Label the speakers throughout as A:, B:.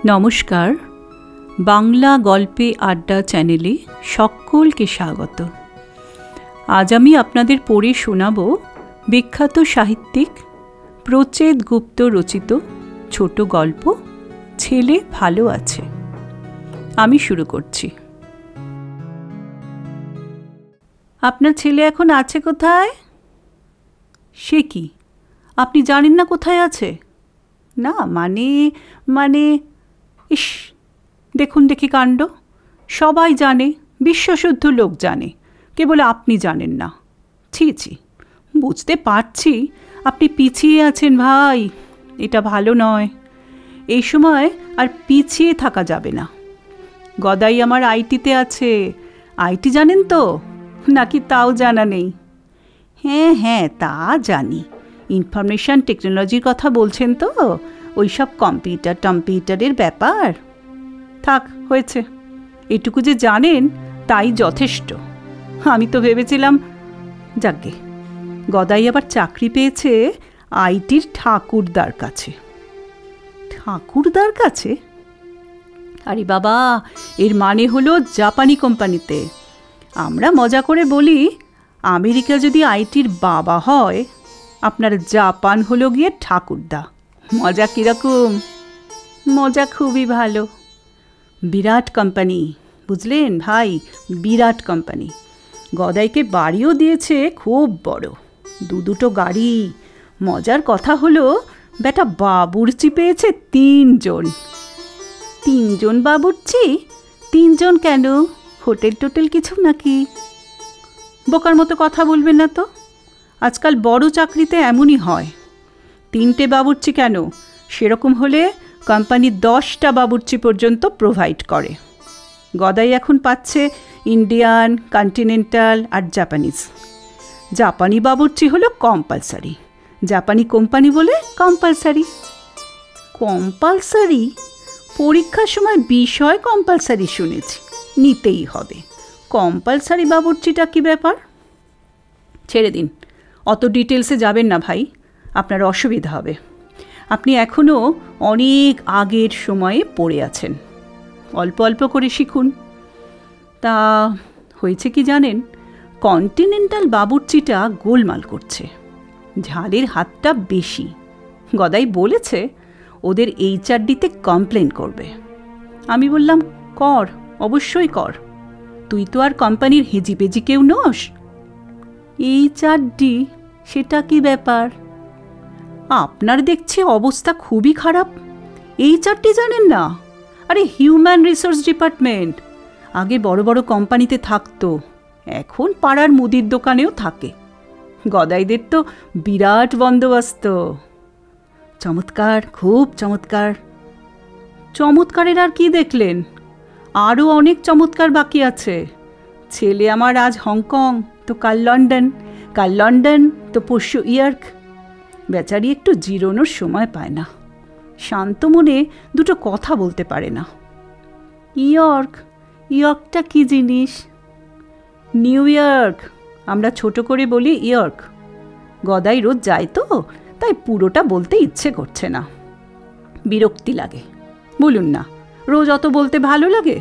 A: নমস্কার, বাংলা গল্পে আড্ডা চ্যানেলে সকলকে স্বাগত। আজ আমি আপনাদের পড়ে শোনাব বিখ্যাত সাহিত্যিক প্রচেত গুপ্ত রচিত ছোট গল্প ছেলে ভালো আছে। আমি শুরু করছি। আপনার ছেলে এখন আছে কোথায়? সে কি, আপনি জানেন না কোথায় আছে? না মানে ইস, দেখুন দেখি কাণ্ড। সবাই জানে, বিশ্বশুদ্ধ লোক জানে, কেবল আপনি জানেন না। ছি ছি, বুঝতে পারছি আপনি পিছিয়ে আছেন ভাই, এটা ভালো নয়। এই সময় আর পিছিয়ে থাকা যাবে না। গদাই আমার আইটিতে আছে। আইটি জানেন তো, নাকি তাও জানা নেই? হ্যাঁ, তা জানি। ইনফরমেশন টেকনোলজির কথা বলছেন তো, ওই সব কম্পিউটারের ব্যাপার। থাক, হয়েছে। এটুকু যে জানেন তাই যথেষ্ট। আমি তো ভেবেছিলাম, যাকগে, গদাই আবার চাকরি পেয়েছে আইটির ঠাকুরদার কাছে। ঠাকুরদার কাছে? আরে বাবা, এর মানে হলো জাপানি কোম্পানিতে। আমরা মজা করে বলি, আমেরিকা যদি আইটির বাবা হয়, আপনার জাপান হলো গিয়ে ঠাকুরদা। মজা কীরকম? মজা খুবই ভালো। বিরাট কোম্পানি, বুঝলেন ভাই, বিরাট কোম্পানি। গদাইকে বাড়িও দিয়েছে খুব বড়, দুটো গাড়ি। মজার কথা হলো, বেটা বাবুর্চি পেয়েছে 3 জন। 3 জন বাবুর্চি? 3 জন কেন? হোটেল টোটেল কিছু নাকি? বোকার মতো কথা বলবেন না তো। আজকাল বড় চাকরিতে এমনই হয়। 3টে বাবুর্চি কেন? সেরকম হলে কোম্পানি 10টা বাবুর্চি পর্যন্ত প্রোভাইড করে। গদাই এখন পাচ্ছে ইন্ডিয়ান, কন্টিনেন্টাল আর জাপানিজ। জাপানি বাবুর্চি হলো কম্পালসারি, জাপানি কোম্পানি বলে কম্পালসারি। কম্পালসারি? পরীক্ষার সময় বিষয় কম্পালসারি শুনেছি, নিতেই হবে। কম্পালসারি বাবুর্চিটা কি ব্যাপার? ছেড়ে দিন, অত ডিটেলসে যাবেন না ভাই, আপনার অসুবিধা হবে। আপনি এখনও অনেক আগের সময়ে পড়ে আছেন। অল্প অল্প করে শিখুন। তা হয়েছে কি জানেন, কন্টিনেন্টাল বাবুর্চিটা গোলমাল করছে, ঝালের হাতটা বেশি। গদাই বলেছে ওদের এইচআরডিতে কমপ্লেন করবে। আমি বললাম, কর, অবশ্যই কর। তুই তো আর কোম্পানির হেজিপেজি কেউ নোস। এইচআরডি? সেটা কি ব্যাপার? আপনার দেখছি অবস্থা খুবই খারাপ। এইচআরডি জানেন না? আরে হিউম্যান রিসোর্স ডিপার্টমেন্ট। আগে বড় বড় কোম্পানিতে থাকতো, এখন পাড়ার মুদির দোকানেও থাকে। গদাইদের তো বিরাট বন্দোবস্ত। চমৎকার, খুব চমৎকার। চমৎকারের আর কি দেখলেন? আরও অনেক চমৎকার বাকি আছে। ছেলে আমার আজ হংকং, তো কাল লন্ডন, তো পরশু ইয়র্ক। বেচারি একটু জিরোনোর সময় পায় না, শান্ত মনে দুটো কথা বলতে পারে না। ইয়র্কটা কি জিনিস? নিউ ইয়র্ক, আমরা ছোট করে বলি ইয়র্ক। গদাই রোজ যায় তো, তাই পুরোটা বলতে ইচ্ছে করছে না, বিরক্তি লাগে। বলুন না, রোজ অত বলতে ভালো লাগে?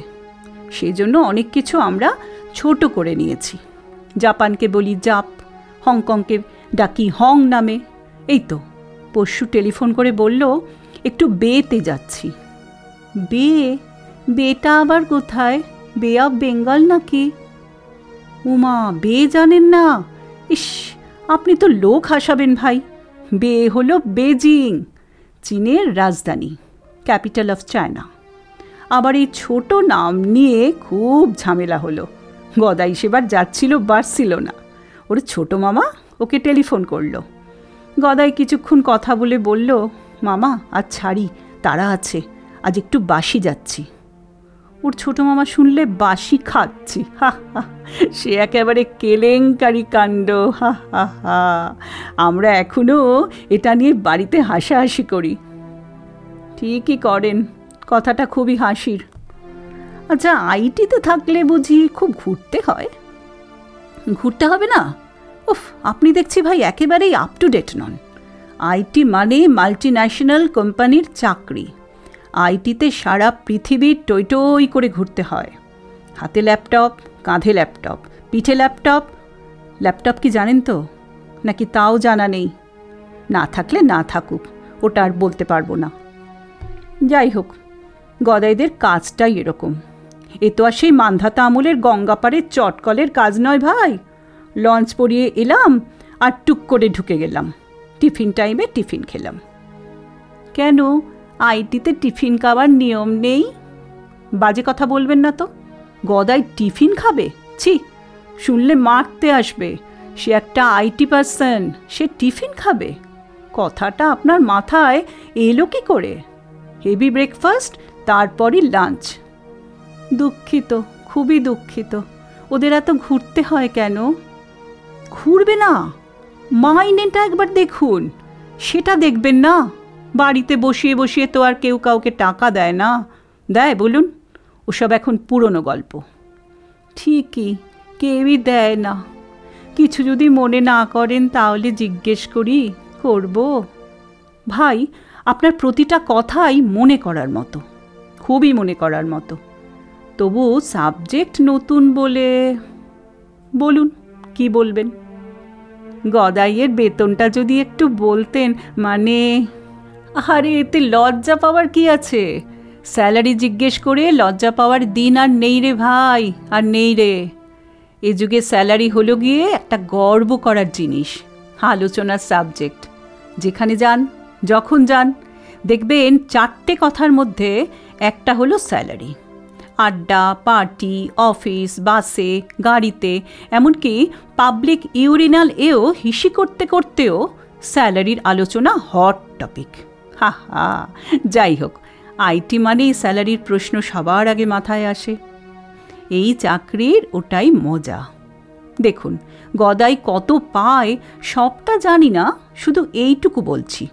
A: সেই জন্য অনেক কিছু আমরা ছোট করে নিয়েছি। জাপানকে বলি জাপ, হংকংকে ডাকি হং নামে। এই তো পরশু টেলিফোন করে বলল একটু বেতে যাচ্ছি। বেটা আবার কোথায়? বে অফ বেঙ্গল নাকি? উমা, বে জানেন না? ইস, আপনি তো লোক হাসাবেন ভাই। বে হলো বেজিং, চীনের রাজধানী, ক্যাপিটাল অফ চায়না। আবার এই ছোট নাম নিয়ে খুব ঝামেলা হলো। গদাই সেবার যাচ্ছিল বার্সেলোনা, ওর ছোট মামা ওকে টেলিফোন করলো। গদাই কিছুক্ষণ কথা বলে বলল, মামা আজ ছাড়ি, তারা আছে, আজ একটু বাসি যাচ্ছি। ওর ছোট মামা শুনলে বাসি খাচ্ছি, হা হা, সে একেবারে কেলেঙ্কারি কাণ্ড, হা হা হা। আমরা এখনও এটা নিয়ে বাড়িতে হাসাহাসি করি। ঠিকই করেন, কথাটা খুবই হাসির। আচ্ছা, আইটিতে থাকলে বুঝি খুব ঘুরতে হয়? ঘুরতে হবে না? উফ, আপনি দেখছি ভাই একেবারেই আপ টু ডেট নন। আইটি মানে মাল্টি ন্যাশনাল কোম্পানির চাকরি, আইটিতে সারা পৃথিবীর টই টই করে ঘুরতে হয়। হাতে ল্যাপটপ, কাঁধে ল্যাপটপ, পিঠে ল্যাপটপ। ল্যাপটপ কি জানেন তো, নাকি তাও জানা নেই? না থাকলে না থাকুক, ওটা আর বলতে পারবো না। যাই হোক, গদাইদের কাজটাই এরকম। এ তো আর সেই মান্ধাতা আমলের গঙ্গাপাড়ের চটকলের কাজ নয় ভাই। লঞ্চ পরিয়ে এলাম আর টুক করে ঢুকে গেলাম, টিফিন টাইমে টিফিন খেলাম। কেন আইটিতে টিফিন খাওয়ার নিয়ম নেই? বাজে কথা বলবেন না তো। গদাই টিফিন খাবে? ছি, শুনলে মারতে আসবে। সে একটা আইটি পার্সন, সে টিফিন খাবে? কথাটা আপনার মাথায় এলো কি করে? হেভি ব্রেকফাস্ট, তারপরই লাঞ্চ। দুঃখিত, খুবই দুঃখিত। ওদের এত ঘুরতে হয় কেন? ঘুরবে না, মাইনেটা একবার দেখুন। সেটা দেখবেন না? বাড়িতে বসিয়ে বসিয়ে তো আর কেউ কাউকে টাকা দেয় না। দেয় বলুন? ওসব এখন পুরনো গল্প। ঠিকই, কেউই দেয় না। কিছু যদি মনে না করেন তাহলে জিজ্ঞেস করি, করব? ভাই, আপনার প্রতিটা কথাই মনে করার মতো, খুবই মনে করার মতো। তবু সাবজেক্ট নতুন বলে বলুন, কি বলবেন? গদাইয়ের বেতনটা যদি একটু বলতেন, মানে। আরে এতে লজ্জা পাওয়ার কি আছে? স্যালারি জিজ্ঞেস করে লজ্জা পাওয়ার দিন আর নেই রে ভাই, আর নেই রে। এ যুগে স্যালারি হলো গিয়ে একটা গর্ব করার জিনিস, আলোচনার সাবজেক্ট। যেখানে যান, যখন যান, দেখবেন 4টে কথার মধ্যে একটা হলো স্যালারি। আড্ডা, পার্টি, অফিস, বাসে, গাড়িতে, এমনকি পাবলিক ইউরিনাল এও হিসি করতে করতেও স্যালারির আলোচনা হট টপিক। হা হা, যাই হোক, আইটি মানেই স্যালারির প্রশ্ন সবার আগে মাথায় আসে। এই চাকরির ওটাই মজা। দেখুন, গদাই কত পায় সবটা জানি না, শুধু এইটুকু বলছি,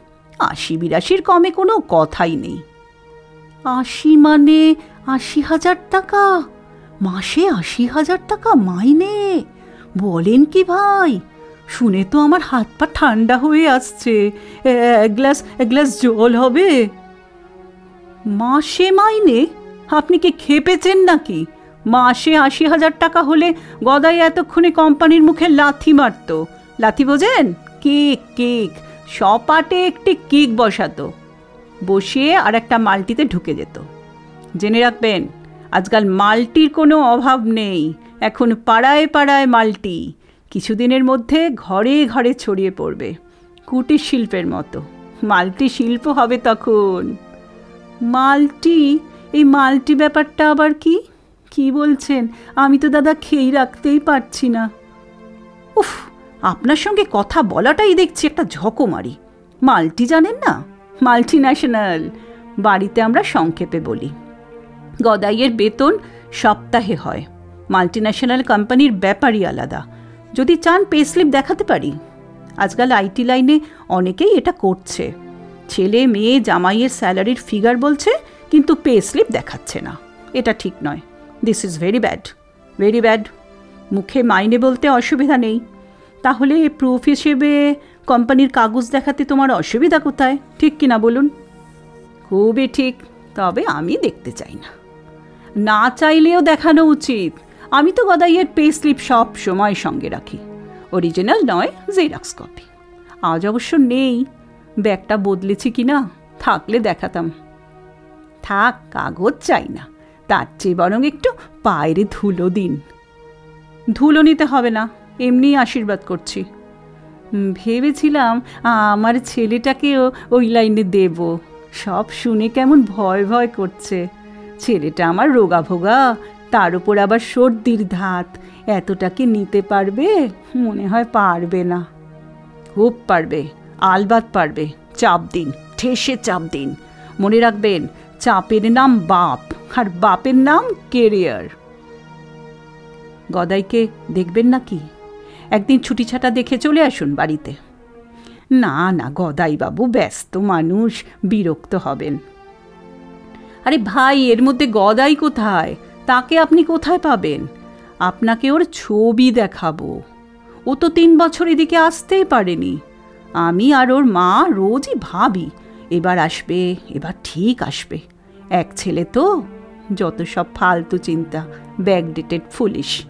A: ৮০-৮২ কমে কোনো কথাই নেই। ৮০ মানে ৮০,০০০ টাকা? মাসে ৮০,০০০ টাকা মাইনে? বলেন কি ভাই? শুনে তো আমার হাত পা ঠান্ডা হয়ে আসছে। এক গ্লাস জল হবে? মাসে মাইনে? আপনি কি খেপেছেন নাকি? মাসে ৮০,০০০ টাকা হলে গদাই এতক্ষণে কোম্পানির মুখে লাথি মারত। লাথি বোঝেন? কেক, কেক সপাটে একটি কেক বসাতো, বসিয়ে আর একটা মাল্টিতে ঢুকে যেত। জেনে রাখবেন, আজকাল মাল্টির কোনো অভাব নেই। এখন পাড়ায় পাড়ায় মাল্টি। কিছুদিনের মধ্যে ঘরে ঘরে ছড়িয়ে পড়বে, কুটির শিল্পের মতো। মাল্টি শিল্প হবে তখন। মাল্টি? এই মাল্টি ব্যাপারটা আবার কি? কি বলছেন? আমি তো দাদা খেয়ে রাখতেই পারছি না। উফ, আপনার সঙ্গে কথা বলাটাই দেখছি একটা ঝকমারি। মাল্টি জানেন না? মাল্টি ন্যাশনাল, বাড়িতে আমরা সংক্ষেপে বলি। গদাইয়ের বেতন সপ্তাহে হয়। মাল্টি ন্যাশনাল কোম্পানির ব্যাপারই আলাদা। যদি চান পে স্লিপ দেখাতে পারি। আজকাল আইটি লাইনে অনেকেই এটা করছে। ছেলে মেয়ে জামাইয়ের স্যালারির ফিগার বলছে, কিন্তু পে স্লিপ দেখাচ্ছে না। এটা ঠিক নয়। This is very bad, very bad. মুখে মাইনে বলতে অসুবিধা নেই, তাহলে প্রুফ হিসেবে কোম্পানির কাগজ দেখাতে তোমার অসুবিধা কোথায়? ঠিক কিনা বলুন? খুবই ঠিক, তবে আমি দেখতে চাই না। না চাইলেও দেখানো উচিত। আমি তো গদাইয়ের পে স্লিপ সব সময় সঙ্গে রাখি, অরিজিনাল নয়, জেরক্স কপি। আজ অবশ্য নেই, ব্যাগটা বদলেছি কি না, থাকলে দেখাতাম। থাক, কাগজ চাই না, তার চেয়ে বরং একটু পায়ের ধুলো দিন। ধুলো নিতে হবে না, এমনি আশীর্বাদ করছি। ভেবেছিলাম আমার ছেলেটাকেও ওই লাইনে দেব। সব শুনে কেমন ভয় ভয় করছে। ছেলেটা আমার রোগা ভোগা, তার উপর আবার সর্দির ধাত। এতটাকে নিতে পারবে? মনে হয় পারবে না। খুব পারবে, আলবাত পারবে। চাপ দিন, ঠেসে চাপ দিন। মনে রাখবেন, চাপের নাম বাপ, আর বাপের নাম কেরিয়ার। গদাইকে দেখবেন নাকি? একদিন ছুটি ছাটা দেখে চলে আসুন বাড়িতে। না না, গদাই বাবু ব্যস্ত মানুষ, বিরক্ত হবেন। আরে ভাই, এর মধ্যে গদাই কোথায়? তাকে আপনি কোথায় পাবেন? আপনাকে ওর ছবি দেখাবো। ও তো 3 বছর এদিকে আসতেই পারেনি। আমি আর ওর মা রোজই ভাবি, এবার আসবে, এবার ঠিক আসবে। এক ছেলে তো, যত সব ফালতু চিন্তা, ব্যাকডেটেড ফুলিশ।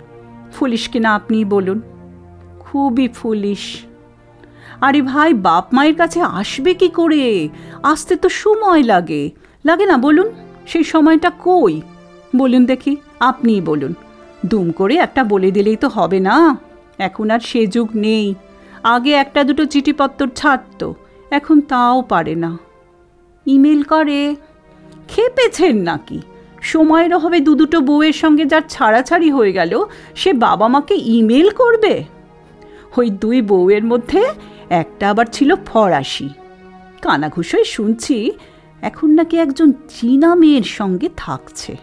A: ফুলিশ কিনা আপনিই বলুন, খুবই ফুলিশ। আরে ভাই, বাপ মায়ের কাছে আসবে কি করে? আসতে তো সময় লাগে, লাগে না বলুন? সেই সময়টা কই বলুন দেখি, আপনিই বলুন। দুম করে একটা বলে দিলেই তো হবে না। এখন আর সে যুগ নেই। আগে একটা দুটো চিঠিপত্র ছাড়ত, এখন তাও পারে না। ইমেল করে। খেপেছেন নাকি? সময়ের অভাবে দুটো বউয়ের সঙ্গে যার ছাড়াছাড়ি হয়ে গেল, সে বাবা মাকে ইমেল করবে? ওই দুই বউয়ের মধ্যে একটা আবার ছিল ফরাসি। কানাঘুষোয় শুনছি এখন নাকি একজন চীনা মেয়ের সঙ্গে থাকছে।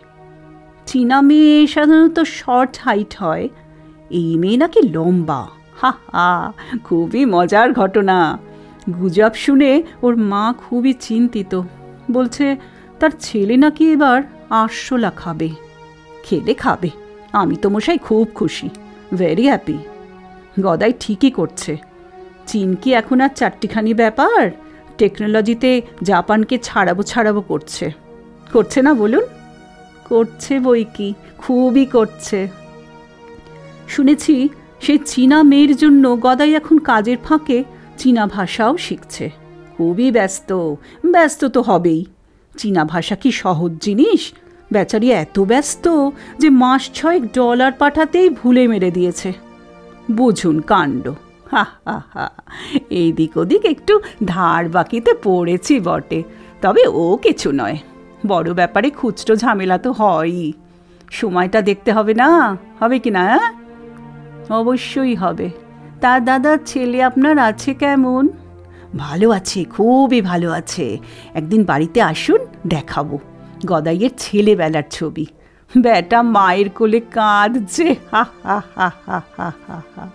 A: চীনা মেয়ে সাধারণত শর্ট হাইট হয়, এই মেয়ে নাকি লম্বা। হা হা, খুবই মজার ঘটনা। গুজব শুনে ওর মা খুবই চিন্তিত। বলছে তার ছেলে নাকি এবার আরশোলা খাবে। খেলে খাবে, আমি তো মশাই খুব খুশি, ভেরি হ্যাপি। গদাই ঠিকই করছে। চীন কি এখন আর চারটিখানি ব্যাপার? টেকনোলজিতে জাপানকে ছাড়াবো করছে, করছে না বলুন? করছে বই কি, খুবই করছে। শুনেছি সেই চীনা মেয়ের জন্য গদাই এখন কাজের ফাঁকে চীনা ভাষাও শিখছে। খুবই ব্যস্ত, ব্যস্ত তো হবেই। চীনা ভাষা কি সহজ জিনিস? বেচারি এত ব্যস্ত যে মাস 6 ডলার পাঠাতেই ভুলে মেরে দিয়েছে। বুঝুন কাণ্ড। হা হা হা, এইদিক ওদিক একটু ধার বাকিতে পড়েছি বটে, তবে ও কিছু নয়। বড় ব্যাপারে খুচরো ঝামেলা তো হয়ই। সময়টা দেখতে হবে না? হবে কি না? অবশ্যই হবে। তার দাদার ছেলে আপনার আছে কেমন? ভালো আছে, খুবই ভালো আছে। একদিন বাড়িতে আসুন, দেখাবো। গদাইয়ের ছেলেবেলার ছবি। বেটা মায়ের কোলে কাঁদছে। হা হা হা হা হা হা।